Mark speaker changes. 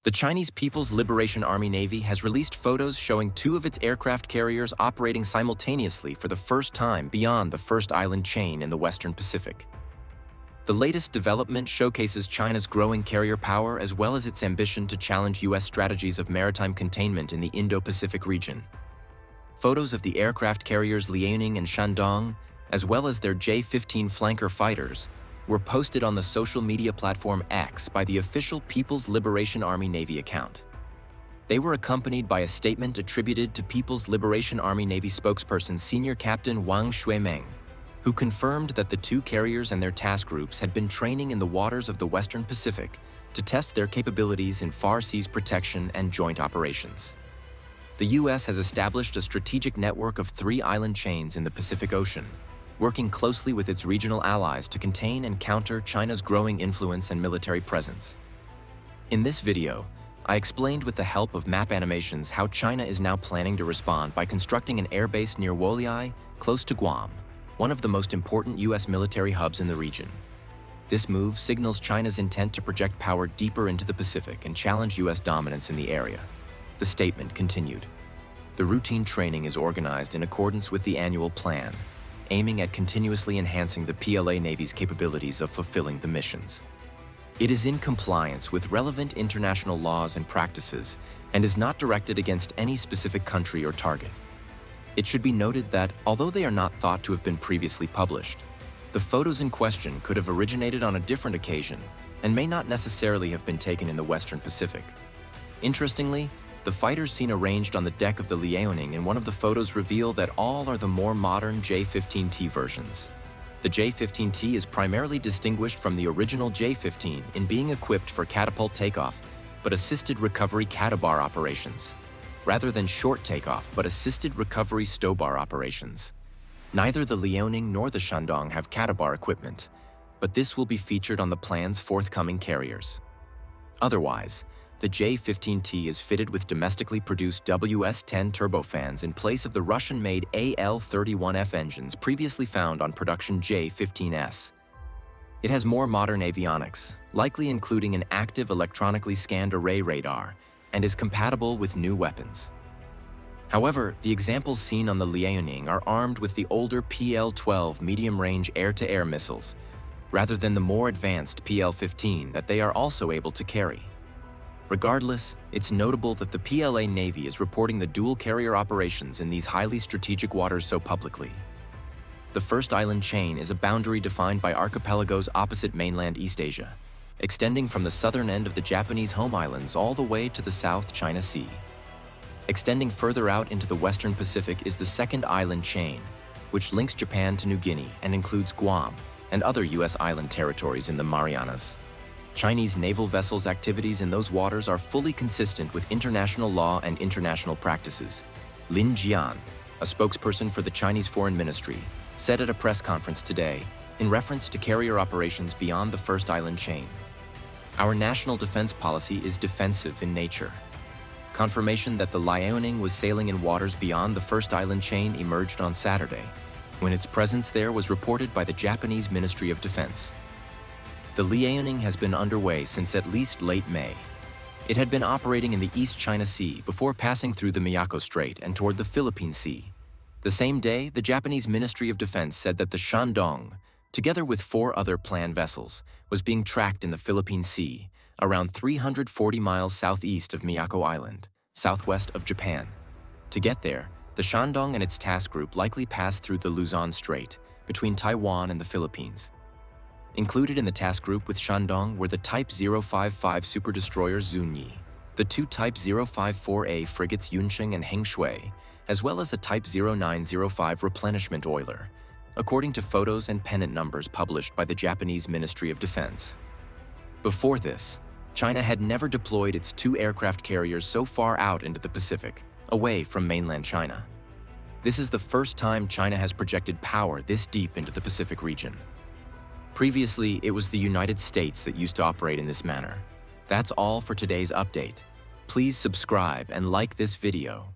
Speaker 1: The Chinese People's Liberation Army Navy has released photos showing two of its aircraft carriers operating simultaneously for the first time beyond the first island chain in the Western Pacific. The latest development showcases China's growing carrier power as well as its ambition to challenge U.S. strategies of maritime containment in the Indo-Pacific region. Photos of the aircraft carriers Liaoning and Shandong, as well as their J-15 flanker fighters, were posted on the social media platform X by the official People's Liberation Army Navy account. They were accompanied by a statement attributed to People's Liberation Army Navy spokesperson Senior Captain Wang Shuimeng, who confirmed that the two carriers and their task groups had been training in the waters of the Western Pacific to test their capabilities in far seas protection and joint operations. The U.S. has established a strategic network of 3 island chains in the Pacific Ocean, working closely with its regional allies to contain and counter China's growing influence and military presence. In this video, I explained with the help of map animations how China is now planning to respond by constructing an airbase near Woliai, close to Guam, one of the most important U.S. military hubs in the region. This move signals China's intent to project power deeper into the Pacific and challenge U.S. dominance in the area. The statement continued. The routine training is organized in accordance with the annual plan, aiming at continuously enhancing the PLA Navy's capabilities of fulfilling the missions. It is in compliance with relevant international laws and practices and is not directed against any specific country or target. It should be noted that, although they are not thought to have been previously published, the photos in question could have originated on a different occasion and may not necessarily have been taken in the Western Pacific. Interestingly, the fighters seen arranged on the deck of the Liaoning in one of the photos reveal that all are the more modern J-15T versions. The J-15T is primarily distinguished from the original J-15 in being equipped for catapult takeoff, but assisted recovery catabar operations, rather than short takeoff but assisted recovery stowbar operations. Neither the Liaoning nor the Shandong have catabar equipment, but this will be featured on the plan's forthcoming carriers. Otherwise, the J-15T is fitted with domestically produced WS-10 turbofans in place of the Russian-made AL-31F engines previously found on production J-15S. It has more modern avionics, likely including an active electronically scanned array radar, and is compatible with new weapons. However, the examples seen on the Liaoning are armed with the older PL-12 medium-range air-to-air missiles, rather than the more advanced PL-15 that they are also able to carry. Regardless, it's notable that the PLA Navy is reporting the dual-carrier operations in these highly strategic waters so publicly. The first island chain is a boundary defined by archipelagos opposite mainland East Asia, extending from the southern end of the Japanese home islands all the way to the South China Sea. Extending further out into the Western Pacific is the second island chain, which links Japan to New Guinea and includes Guam and other U.S. island territories in the Marianas. Chinese naval vessels' activities in those waters are fully consistent with international law and international practices. Lin Jian, a spokesperson for the Chinese Foreign Ministry, said at a press conference today, in reference to carrier operations beyond the first island chain, "Our national defense policy is defensive in nature." Confirmation that the Liaoning was sailing in waters beyond the first island chain emerged on Saturday, when its presence there was reported by the Japanese Ministry of Defense. The Liaoning has been underway since at least late May. It had been operating in the East China Sea before passing through the Miyako Strait and toward the Philippine Sea. The same day, the Japanese Ministry of Defense said that the Shandong, together with 4 other planned vessels, was being tracked in the Philippine Sea, around 340 miles southeast of Miyako Island, southwest of Japan. To get there, the Shandong and its task group likely passed through the Luzon Strait, between Taiwan and the Philippines. Included in the task group with Shandong were the Type 055 superdestroyers Zunyi, the 2 Type 054A frigates Yuncheng and Hengshui, as well as a Type 0905 replenishment oiler, according to photos and pennant numbers published by the Japanese Ministry of Defense. Before this, China had never deployed its 2 aircraft carriers so far out into the Pacific, away from mainland China. This is the first time China has projected power this deep into the Pacific region. Previously, it was the United States that used to operate in this manner. That's all for today's update. Please subscribe and like this video.